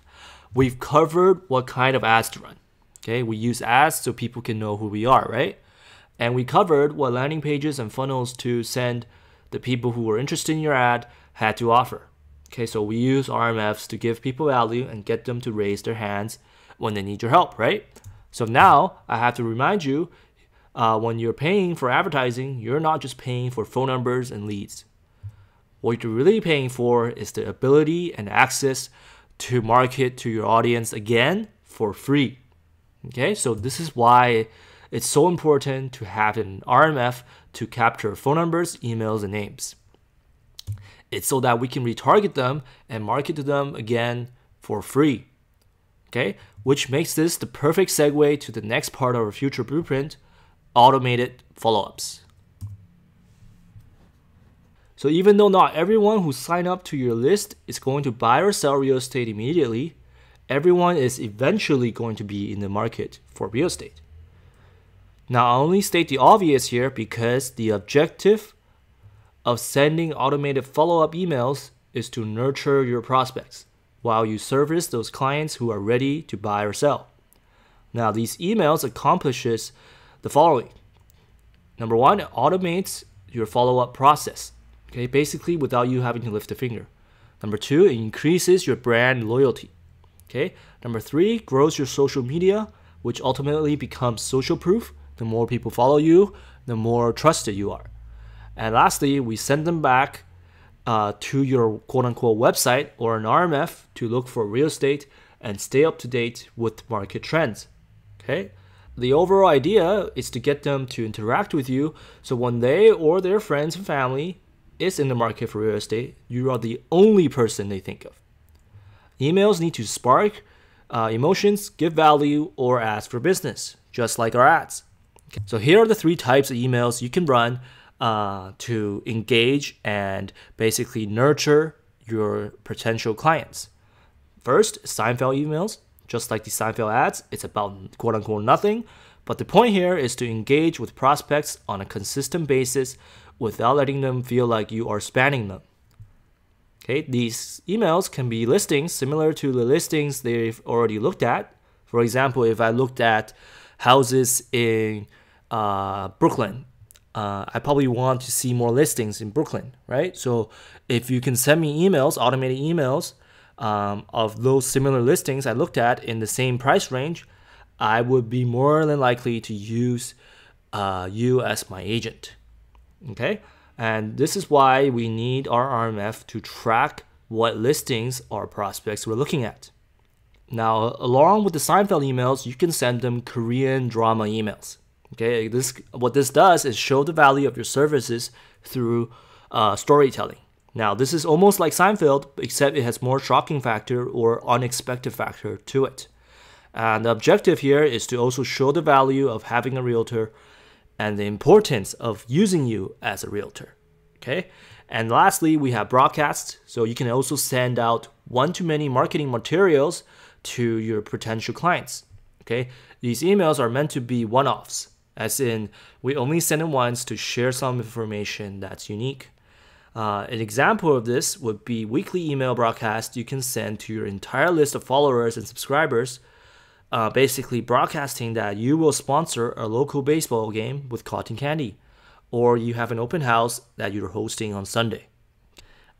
We've covered what kind of ads to run. Okay, we use ads so people can know who we are, right? And we covered what landing pages and funnels to send the people who were interested in your ad had to offer. Okay, so we use RMFs to give people value and get them to raise their hands when they need your help, right? So now I have to remind you, when you're paying for advertising, you're not just paying for phone numbers and leads. What you're really paying for is the ability and access to market to your audience again for free. Okay, so this is why it's so important to have an RMF to capture phone numbers, emails, and names. It's so that we can retarget them and market to them again for free. Okay, which makes this the perfect segue to the next part of our future blueprint, automated follow-ups. So even though not everyone who signed up to your list is going to buy or sell real estate immediately, everyone is eventually going to be in the market for real estate. Now, I only state the obvious here because the objective of sending automated follow-up emails is to nurture your prospects while you service those clients who are ready to buy or sell. Now, these emails accomplishes the following. Number one, it automates your follow-up process. Okay, basically without you having to lift a finger. Number two, it increases your brand loyalty. Okay. Number three, grows your social media, which ultimately becomes social proof. The more people follow you, the more trusted you are. And lastly, we send them back to your quote-unquote website or an RMF to look for real estate and stay up to date with market trends. Okay. The overall idea is to get them to interact with you, so when they or their friends and family is in the market for real estate, you are the only person they think of. Emails need to spark emotions, give value, or ask for business, just like our ads. Okay. So here are the three types of emails you can run to engage and basically nurture your potential clients. First, Seinfeld emails. Just like the Seinfeld ads, it's about quote-unquote nothing, but the point here is to engage with prospects on a consistent basis without letting them feel like you are spamming them. Okay, these emails can be listings similar to the listings they've already looked at. For example, if I looked at houses in Brooklyn, I probably want to see more listings in Brooklyn, right? So if you can send me emails, automated emails, of those similar listings I looked at in the same price range, I would be more than likely to use you as my agent. Okay, and this is why we need our RMF to track what listings our prospects were looking at. Now, along with the Seinfeld emails, you can send them Korean drama emails. Okay, what this does is show the value of your services through storytelling. Now, this is almost like Seinfeld, except it has more shocking factor or unexpected factor to it. And the objective here is to also show the value of having a realtor and the importance of using you as a realtor. Okay. And lastly, we have broadcasts. So you can also send out one-to-many marketing materials to your potential clients. Okay. These emails are meant to be one-offs, as in we only send them once to share some information that's unique. An example of this would be weekly email broadcasts you can send to your entire list of followers and subscribers, basically broadcasting that you will sponsor a local baseball game with cotton candy, or you have an open house that you're hosting on Sunday.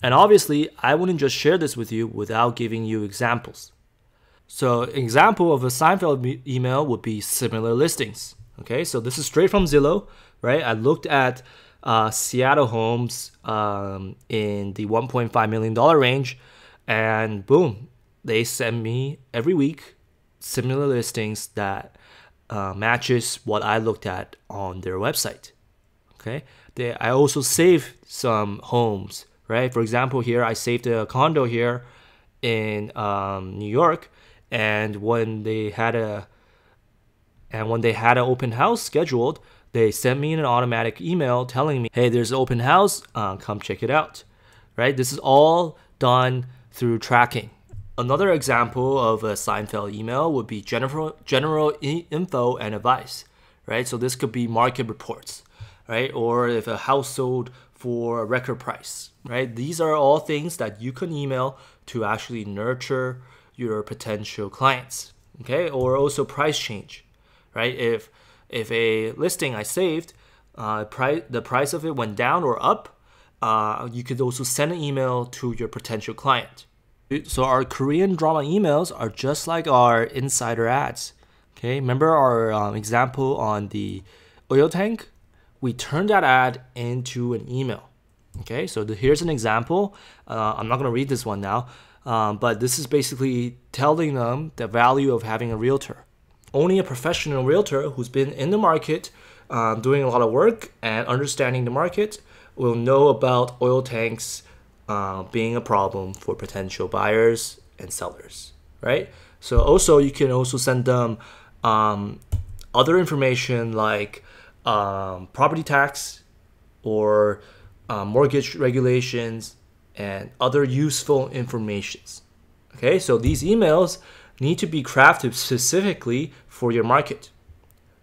And obviously, I wouldn't just share this with you without giving you examples. So an example of a Seinfeld email would be similar listings. Okay, so this is straight from Zillow, right? I looked at Seattle homes in the $1.5 million range, and boom, they send me every week similar listings that matches what I looked at on their website. Okay, I also saved some homes, right? For example, here I saved a condo here in New York, and when they had an open house scheduled, they sent me an automatic email telling me, hey, there's an open house, come check it out, right? This is all done through tracking. Another example of a Seinfeld email would be general info and advice, right? So this could be market reports, right? Or if a house sold for a record price, right? These are all things that you can email to actually nurture your potential clients, okay? Or also price change, right? If a listing I saved, the price of it went down or up, you could also send an email to your potential client. So our Korean drama emails are just like our insider ads. Okay, remember our example on the oil tank? We turned that ad into an email. Okay, so here's an example. I'm not going to read this one now, but this is basically telling them the value of having a realtor. Only a professional realtor who's been in the market, doing a lot of work and understanding the market will know about oil tanks being a problem for potential buyers and sellers, right? So also you can also send them other information like property tax or mortgage regulations and other useful informations. Okay, so these emails need to be crafted specifically for your market.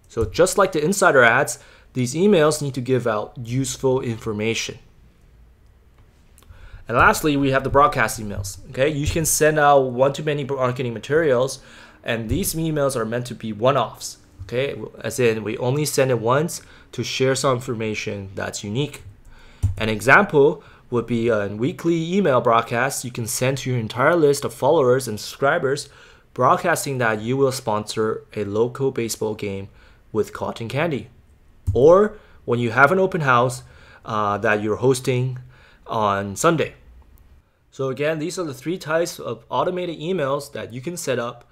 So just like the insider ads, these emails need to give out useful information. And lastly, we have the broadcast emails. Okay, you can send out one-to-many marketing materials, and these emails are meant to be one-offs. Okay, as in we only send it once to share some information that's unique. An example would be a weekly email broadcast you can send to your entire list of followers and subscribers, broadcasting that you will sponsor a local baseball game with cotton candy. Or when you have an open house that you're hosting on Sunday. So again, these are the 3 types of automated emails that you can set up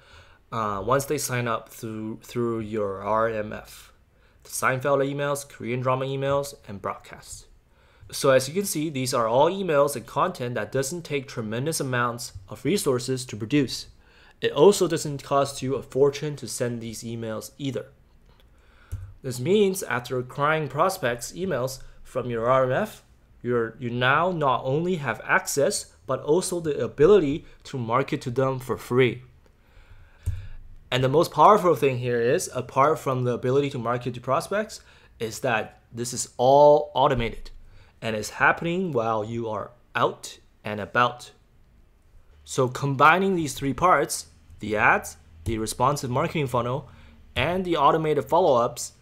once they sign up through your RMF. The Seinfeld emails, Korean drama emails, and broadcasts. So as you can see, these are all emails and content that doesn't take tremendous amounts of resources to produce. It also doesn't cost you a fortune to send these emails either. This means after acquiring prospects' emails from your RMF, you now not only have access, but also the ability to market to them for free. And the most powerful thing here is, apart from the ability to market to prospects, is that this is all automated and is happening while you are out and about. So combining these 3 parts, the ads, the responsive marketing funnel, and the automated follow-ups,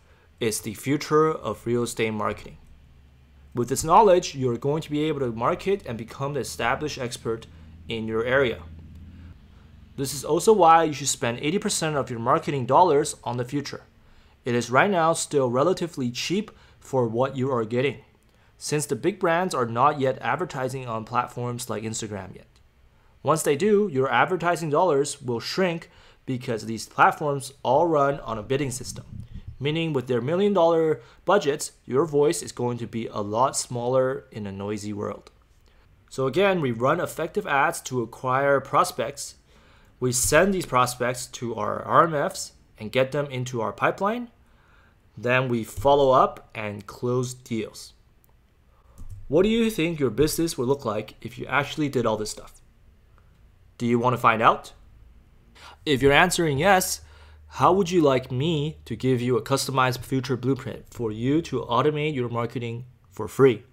is the future of real estate marketing. With this knowledge, you're going to be able to market and become the established expert in your area. This is also why you should spend 80% of your marketing dollars on the future. It is right now still relatively cheap for what you are getting, since the big brands are not yet advertising on platforms like Instagram yet. Once they do, your advertising dollars will shrink because these platforms all run on a bidding system. Meaning with their $1 million budgets, your voice is going to be a lot smaller in a noisy world. So again, we run effective ads to acquire prospects. We send these prospects to our RMFs and get them into our pipeline. Then we follow up and close deals. What do you think your business would look like if you actually did all this stuff? Do you want to find out? If you're answering yes, how would you like me to give you a customized future blueprint for you to automate your marketing for free?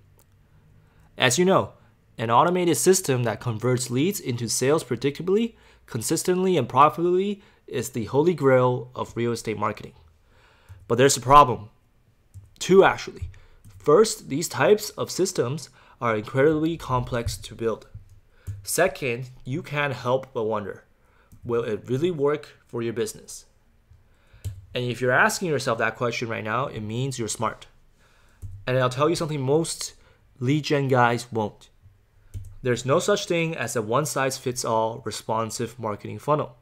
As you know, an automated system that converts leads into sales predictably, consistently, and profitably is the holy grail of real estate marketing. But there's a problem. 2 actually. First, these types of systems are incredibly complex to build. Second, you can't help but wonder, will it really work for your business? And if you're asking yourself that question right now, it means you're smart. And I'll tell you something most lead gen guys won't. There's no such thing as a one-size-fits-all responsive marketing funnel.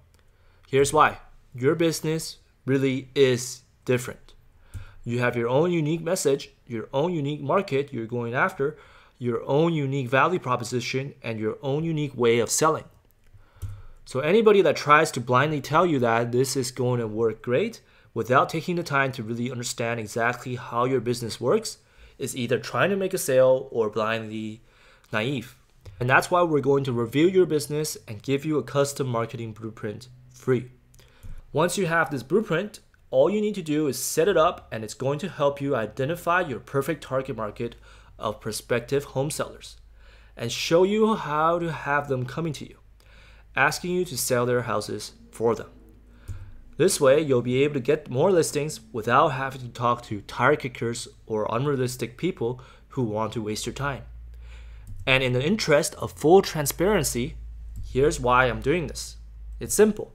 Here's why. Your business really is different. You have your own unique message, your own unique market you're going after, your own unique value proposition, and your own unique way of selling. So anybody that tries to blindly tell you that this is going to work great without taking the time to really understand exactly how your business works is either trying to make a sale or blindly naive. And that's why we're going to review your business and give you a custom marketing blueprint free. Once you have this blueprint, all you need to do is set it up, and it's going to help you identify your perfect target market of prospective home sellers and show you how to have them coming to you, asking you to sell their houses for them. This way, you'll be able to get more listings without having to talk to tire kickers or unrealistic people who want to waste your time. And in the interest of full transparency, here's why I'm doing this. It's simple.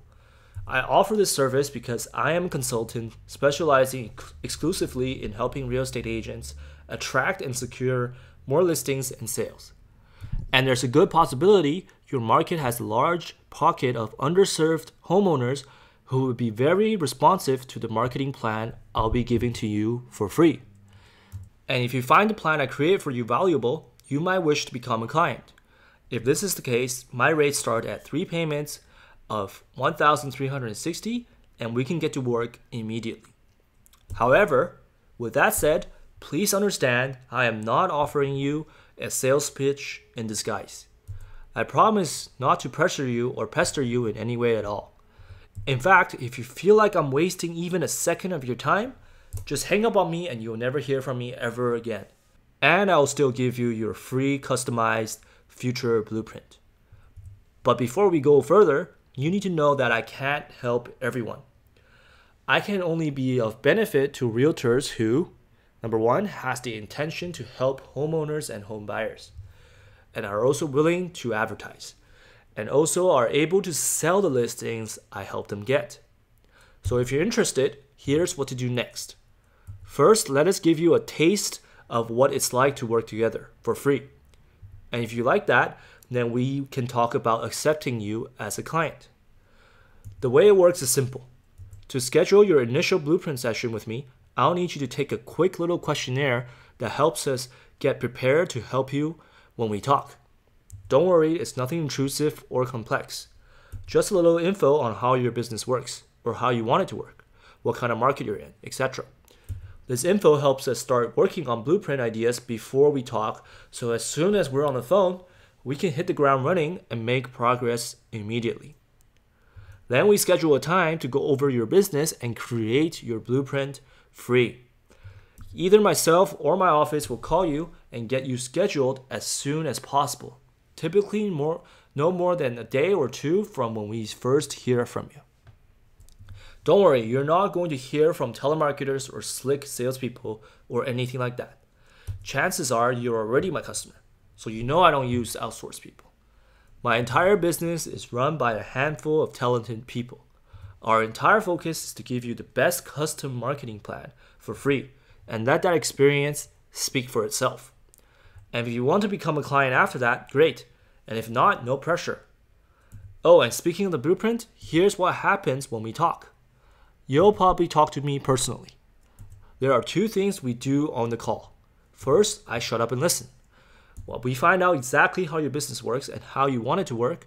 I offer this service because I am a consultant specializing exclusively in helping real estate agents attract and secure more listings and sales. And there's a good possibility your market has a large pocket of underserved homeowners who would be very responsive to the marketing plan I'll be giving to you for free. And if you find the plan I create for you valuable, you might wish to become a client. If this is the case, my rates start at 3 payments of $1,360, and we can get to work immediately. However, with that said, please understand I am not offering you a sales pitch in disguise. I promise not to pressure you or pester you in any way at all. In fact, if you feel like I'm wasting even a second of your time, just hang up on me and you'll never hear from me ever again. And I'll still give you your free customized future blueprint. But before we go further, you need to know that I can't help everyone. I can only be of benefit to realtors who, number one, has the intention to help homeowners and home buyers, and are also willing to advertise, and also are able to sell the listings I help them get. So if you're interested, here's what to do next. First, let us give you a taste of what it's like to work together for free. And if you like that, then we can talk about accepting you as a client. The way it works is simple. To schedule your initial blueprint session with me, I'll need you to take a quick little questionnaire that helps us get prepared to help you when we talk. Don't worry, it's nothing intrusive or complex. Just a little info on how your business works, or how you want it to work, what kind of market you're in, etc. This info helps us start working on blueprint ideas before we talk, so as soon as we're on the phone, we can hit the ground running and make progress immediately. Then we schedule a time to go over your business and create your blueprint free. Either myself or my office will call you and get you scheduled as soon as possible. Typically no more than a day or two from when we first hear from you. Don't worry, you're not going to hear from telemarketers or slick salespeople or anything like that. Chances are you're already my customer, so you know I don't use outsourced people. My entire business is run by a handful of talented people. Our entire focus is to give you the best custom marketing plan for free and let that experience speak for itself. And if you want to become a client after that, great. And if not, no pressure. Oh, and speaking of the blueprint, here's what happens when we talk. You'll probably talk to me personally. There are 2 things we do on the call. First, I shut up and listen. Well, we find out exactly how your business works and how you want it to work,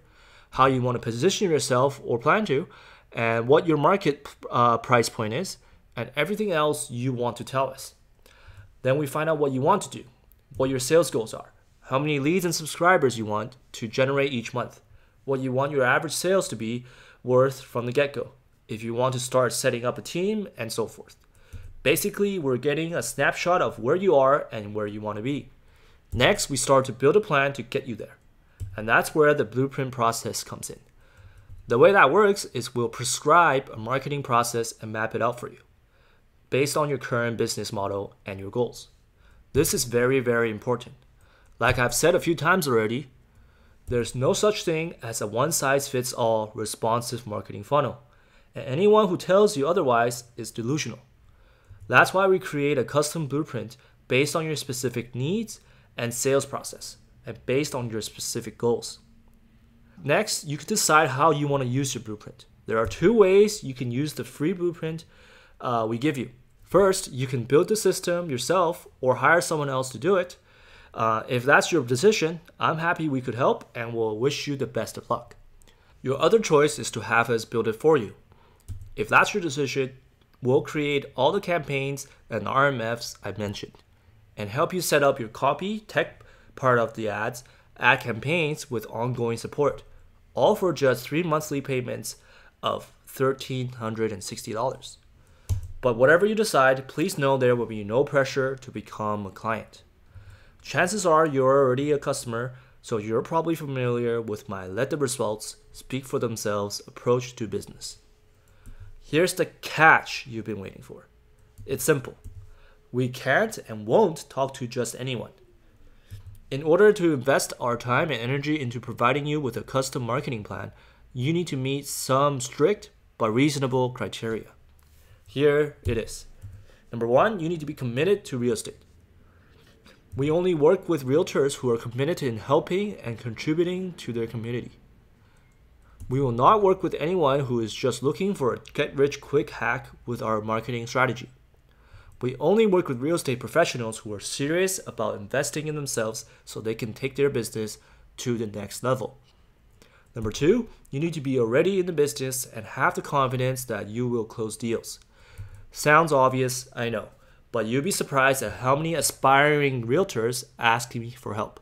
how you want to position yourself or plan to, and what your market price point is, and everything else you want to tell us. Then we find out what you want to do, what your sales goals are, how many leads and subscribers you want to generate each month, what you want your average sales to be worth from the get-go, if you want to start setting up a team, and so forth. Basically, we're getting a snapshot of where you are and where you want to be. Next, we start to build a plan to get you there. And that's where the blueprint process comes in. The way that works is we'll prescribe a marketing process and map it out for you, based on your current business model and your goals. This is very, very important. Like I've said a few times already, there's no such thing as a one-size-fits-all responsive marketing funnel. And anyone who tells you otherwise is delusional. That's why we create a custom blueprint based on your specific needs and sales process, and based on your specific goals. Next, you can decide how you want to use your blueprint. There are 2 ways you can use the free blueprint we give you. First, you can build the system yourself or hire someone else to do it. If that's your decision, I'm happy we could help and will wish you the best of luck. Your other choice is to have us build it for you. If that's your decision, we'll create all the campaigns and RMFs I mentioned and help you set up your copy, tech part of the ads, ad campaigns with ongoing support, all for just 3 monthly payments of $1,360. But whatever you decide, please know there will be no pressure to become a client. Chances are you're already a customer, so you're probably familiar with my let the results speak for themselves approach to business. Here's the catch you've been waiting for. It's simple. We can't and won't talk to just anyone. In order to invest our time and energy into providing you with a custom marketing plan, you need to meet some strict but reasonable criteria. Here it is. Number 1, you need to be committed to real estate. We only work with realtors who are committed in helping and contributing to their community. We will not work with anyone who is just looking for a get-rich-quick hack with our marketing strategy. We only work with real estate professionals who are serious about investing in themselves so they can take their business to the next level. Number 2, you need to be already in the business and have the confidence that you will close deals. Sounds obvious, I know, but you'll be surprised at how many aspiring realtors ask me for help.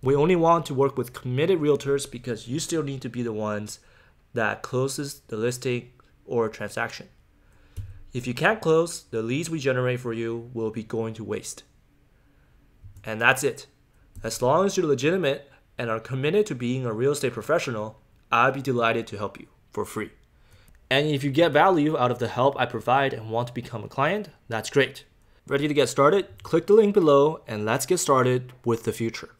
We only want to work with committed realtors because you still need to be the ones that closes the listing or transaction. If you can't close, the leads we generate for you will be going to waste. And that's it. As long as you're legitimate and are committed to being a real estate professional, I'd be delighted to help you for free. And if you get value out of the help I provide and want to become a client, that's great. Ready to get started? Click the link below and let's get started with the future.